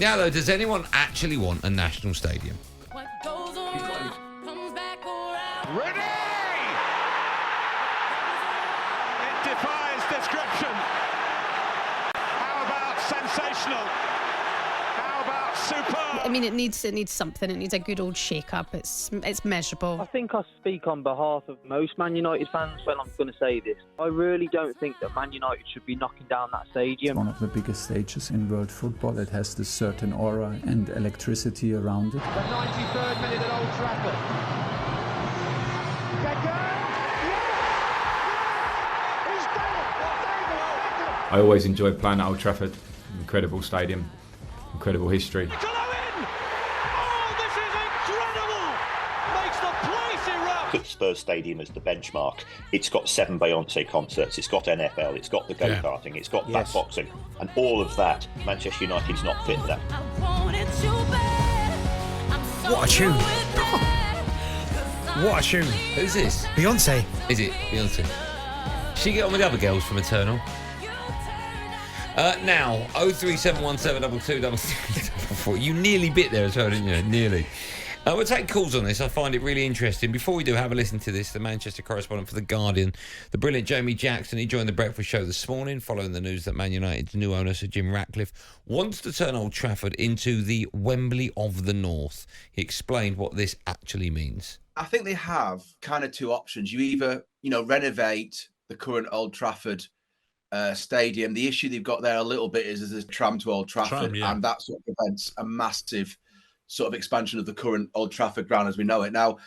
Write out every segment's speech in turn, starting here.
Now, though, does anyone actually want a national stadium? What goes around comes back around. Ready! It defies description. How about sensational? How about superb? I mean, it needs something. It needs a good old shake-up. It's measurable. I think I speak on behalf of most Man United fans when I'm going to say this. I really don't think that Man United should be knocking down that stadium. One of the biggest stages in world football. It has this certain aura and electricity around it. The 93rd minute at Old Trafford. I always enjoyed playing at Old Trafford. Incredible stadium, incredible history. At Spurs Stadium as the benchmark, it's got 7 Beyonce concerts, it's got NFL, it's got the go-karting, it's got back boxing, and all of that, Manchester United's not fit that. What a tune! What a tune! Who's this? Beyonce. Is it Beyonce? She get on with the other girls from Eternal. Now, 03717223344. You nearly bit there as well, didn't you? Nearly. We'll take calls on this. I find it really interesting. Before we do, have a listen to this. The Manchester correspondent for The Guardian, the brilliant Jamie Jackson, he joined the Breakfast Show this morning following the news that Man United's new owner, Sir Jim Ratcliffe, wants to turn Old Trafford into the Wembley of the North. He explained what this actually means. I think they have kind of two options. You either, renovate the current Old Trafford stadium. The issue they've got there a little bit is there's a tram to Old Trafford, and that sort of prevents a massive sort of expansion of the current Old Trafford ground as we know it now.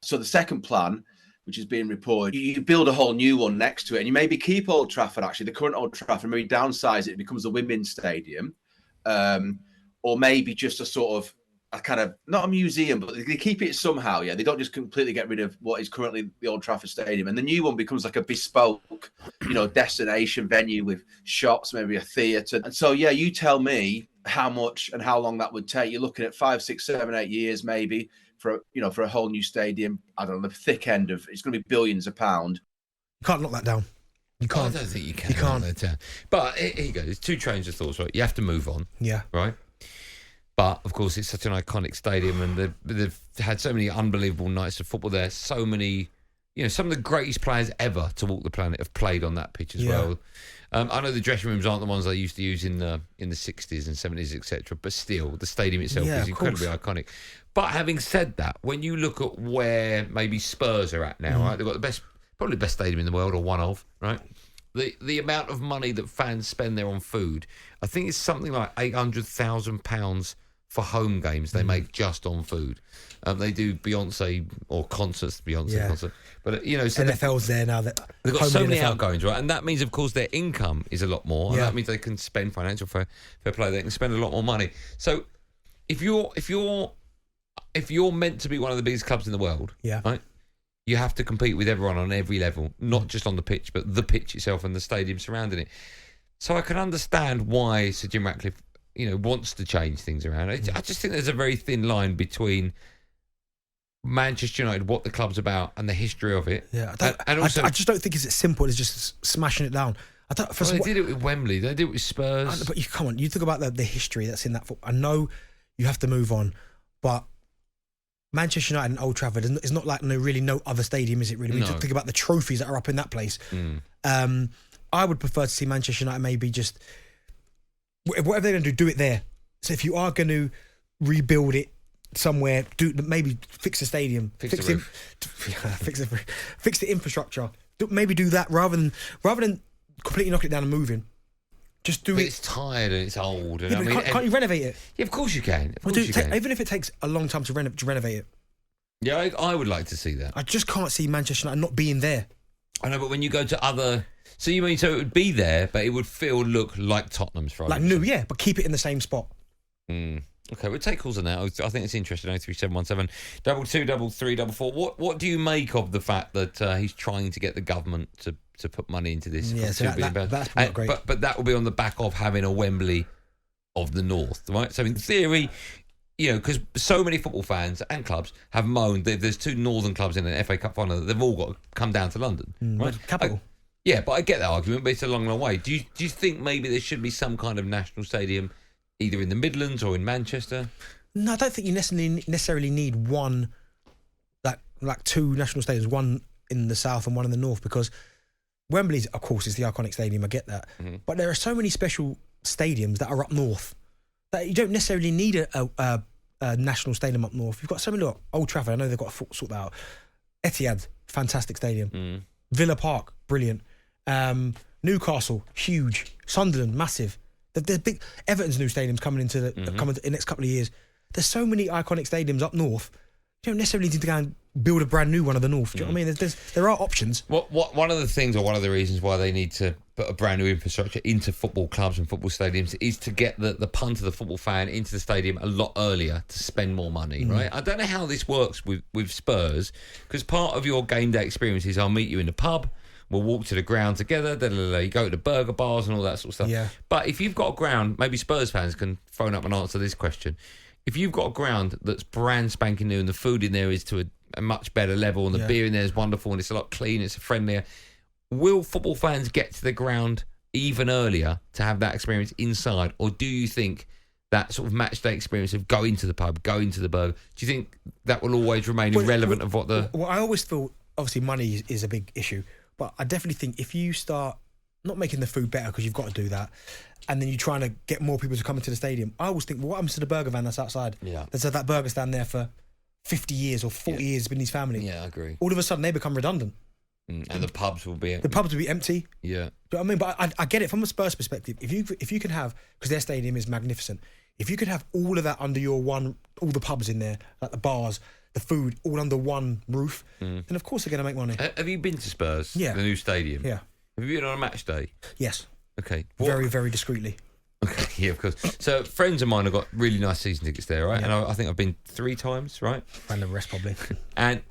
So the second plan, which is being reported, you build a whole new one next to it, and you maybe keep Old Trafford, actually, the current Old Trafford, maybe downsize it, it becomes a women's stadium, or maybe just a sort of, a kind of, not a museum, but they keep it somehow, They don't just completely get rid of what is currently the Old Trafford Stadium. And the new one becomes like a bespoke, destination venue with shops, maybe a theatre. And so, you tell me how much and how long that would take. You're looking at 5, 6, 7, 8 years maybe for a whole new stadium. I don't know, the thick end of it's going to be billions of pounds. You can't knock that down. You can't. I don't think you can. You can't. Knock that down. But here you go. There's two trains of thoughts, right? You have to move on. Yeah. Right? But, of course, it's such an iconic stadium, and they've had so many unbelievable nights of football there. So many, some of the greatest players ever to walk the planet have played on that pitch as well. I know the dressing rooms aren't the ones they used to use in the 60s and 70s, etc. But still, the stadium itself is incredibly iconic. But having said that, when you look at where maybe Spurs are at now, right? They've got probably the best stadium in the world, or one of, right? The amount of money that fans spend there on food, I think it's something like £800,000 for home games they make just on food. They do Beyonce or concerts, concert. But, so NFL's there now. They've got so many outgoings, right? And that means, of course, their income is a lot more. And that means they can spend financial fair play. They can spend a lot more money. So if you're meant to be one of the biggest clubs in the world, right, you have to compete with everyone on every level, not just on the pitch, but the pitch itself and the stadium surrounding it. So I can understand why Sir Jim Ratcliffe, wants to change things around. I just think there's a very thin line between Manchester United, what the club's about, and the history of it. Yeah, and also, I just don't think it's as simple as just smashing it down. They did it with Wembley. They did it with Spurs. But you think about the history that's in that football. I know you have to move on, but Manchester United and Old Trafford is not like no other stadium, is it really? We just think about the trophies that are up in that place. I would prefer to see Manchester United maybe just, whatever they're going to do it there. So if you are going to rebuild it somewhere, maybe fix the stadium, fix the infrastructure. Maybe do that rather than completely knock it down and moving. Just do it. It's tired and it's old. And can't you renovate it? Yeah, of course you can. Even if it takes a long time to renovate it. Yeah, I would like to see that. I just can't see Manchester United not being there. I know, but when you go to other... So you mean, so it would be there, but it would look like Tottenham's, for like new, but keep it in the same spot. Okay, we'll take calls on that. I think it's interesting. 03717 223344. What do you make of the fact that he's trying to get the government to put money into this? Yeah, so that's not great. But that will be on the back of having a Wembley of the North, right? So in theory, because so many football fans and clubs have moaned that there's two northern clubs in an FA Cup final, they've all got to come down to London, right? Capital. Yeah, but I get that argument, but it's a long, long way. Do you think maybe there should be some kind of national stadium either in the Midlands or in Manchester? No, I don't think you necessarily need one, like two national stadiums, one in the south and one in the north, because Wembley, of course, is the iconic stadium. I get that, but there are so many special stadiums that are up north that you don't necessarily need a national stadium up north. You've got so many. Old Trafford, I know they've got to sort that out. Etihad, fantastic stadium. Villa Park, brilliant. Newcastle, huge. Sunderland, massive. There's big. Everton's new stadiums coming into the next couple of years. There's so many iconic stadiums up north. You don't necessarily need to go and build a brand new one of the north. Do you know what I mean? There are options. One of the things, or one of the reasons why they need to put a brand new infrastructure into football clubs and football stadiums is to get the punt of the football fan into the stadium a lot earlier to spend more money, right? I don't know how this works with Spurs, because part of your game day experience is I'll meet you in the pub, we'll walk to the ground together, you go to the burger bars and all that sort of stuff. Yeah. But if you've got a ground, maybe Spurs fans can phone up and answer this question. If you've got a ground that's brand spanking new and the food in there is to a much better level and the beer in there is wonderful and it's a lot cleaner, it's friendlier, will football fans get to the ground even earlier to have that experience inside? Or do you think that sort of match day experience of going to the pub, going to the burger, do you think that will always remain irrelevant of what the... Well, I always feel, obviously, money is a big issue, but I definitely think if you start not making the food better, because you've got to do that, and then you're trying to get more people to come into the stadium, I always think, well, what happens to the burger van that's outside? Yeah. That's had that burger stand there for 50 years or 40 years in his family. Yeah, I agree. All of a sudden, they become redundant. And the pubs will be empty. The pubs will be empty. Yeah. Do you know what I mean? But I get it from a Spurs perspective. If you can have, because their stadium is magnificent, if you could have all of that under your one, all the pubs in there, like the bars, the food, all under one roof, then of course they're going to make money. Have you been to Spurs? Yeah. The new stadium? Yeah. Have you been on a match day? Yes. Okay. Very, very discreetly. Okay, yeah, of course. So friends of mine have got really nice season tickets there, right? Yeah. And I think I've been 3 times, right? And the rest probably. And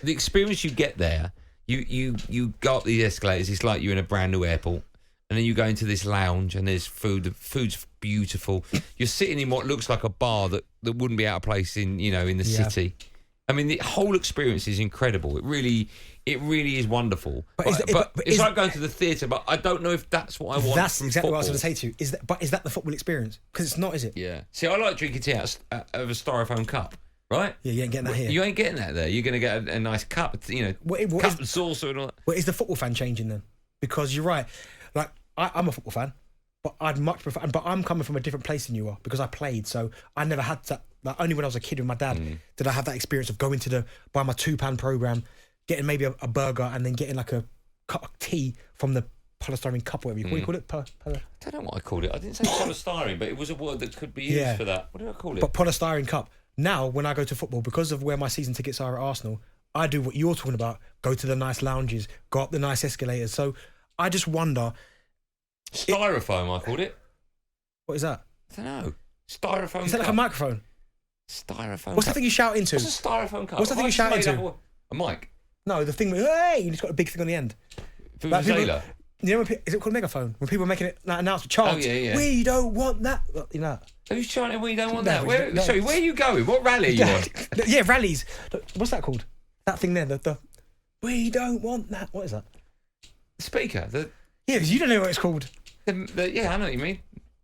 the experience you get there, you go up these escalators, it's like you're in a brand new airport, and then you go into this lounge and there's food. The food's beautiful. You're sitting in what looks like a bar that wouldn't be out of place in the city. I mean, the whole experience is incredible. It really is wonderful. But it's like going to the theatre. But I don't know if that's what I want. That's from exactly football. what I was going to say to you. Is that the football experience? Because it's not, is it? Yeah. See, I like drinking tea out of a styrofoam cup. Right? Yeah, you ain't getting that here. You ain't getting that there. You're going to get a nice cup, cup and saucer and all that. Well, is the football fan changing then? Because you're right. Like, I'm a football fan, but I'd much prefer... But I'm coming from a different place than you are, because I played, so I never had that... Like, only when I was a kid with my dad did I have that experience of going to buy my £2 programme, getting maybe a burger, and then getting like a cup of tea from the polystyrene cup, whatever you call it. I don't know what I called it. I didn't say polystyrene, but it was a word that could be used for that. What did I call it? But polystyrene cup. Now, when I go to football, because of where my season tickets are at Arsenal, I do what you're talking about. Go to the nice lounges, go up the nice escalators. So I just wonder... Styrofoam, I called it. What is that? I don't know. Styrofoam Is that cup. like a microphone? Styrofoam What's cup. the thing you shout into? What's a styrofoam cup? What's the thing you shout into? A mic. No, the thing with, hey, you just got a big thing on the end. Vuvuzela. You know, is it called a megaphone? When people are making it announcement, chants, we don't want that. You know. Who's chanting, we don't want that? Sorry, where are you going? What rally are you on? Yeah, rallies. What's that called? That thing there, the we don't want that. What is that? The speaker. Yeah, because you don't know what it's called. Yeah, I know what you mean.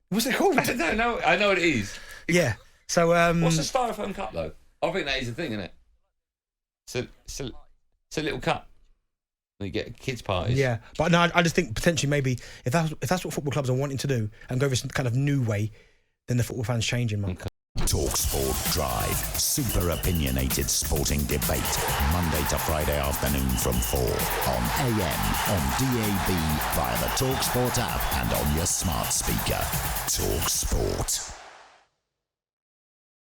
What's it called? I don't know. I know what it is. Yeah. So what's a styrofoam cup though? I think that is a thing, isn't it? It's a little cup. You get kids' parties. Yeah, but no, I just think potentially maybe if that's what football clubs are wanting to do and go this kind of new way, then the football fans changing, man. Okay. talkSPORT Drive. Super opinionated sporting debate. Monday to Friday afternoon from 4 on AM, on DAB, via the talkSPORT app and on your smart speaker. talkSPORT.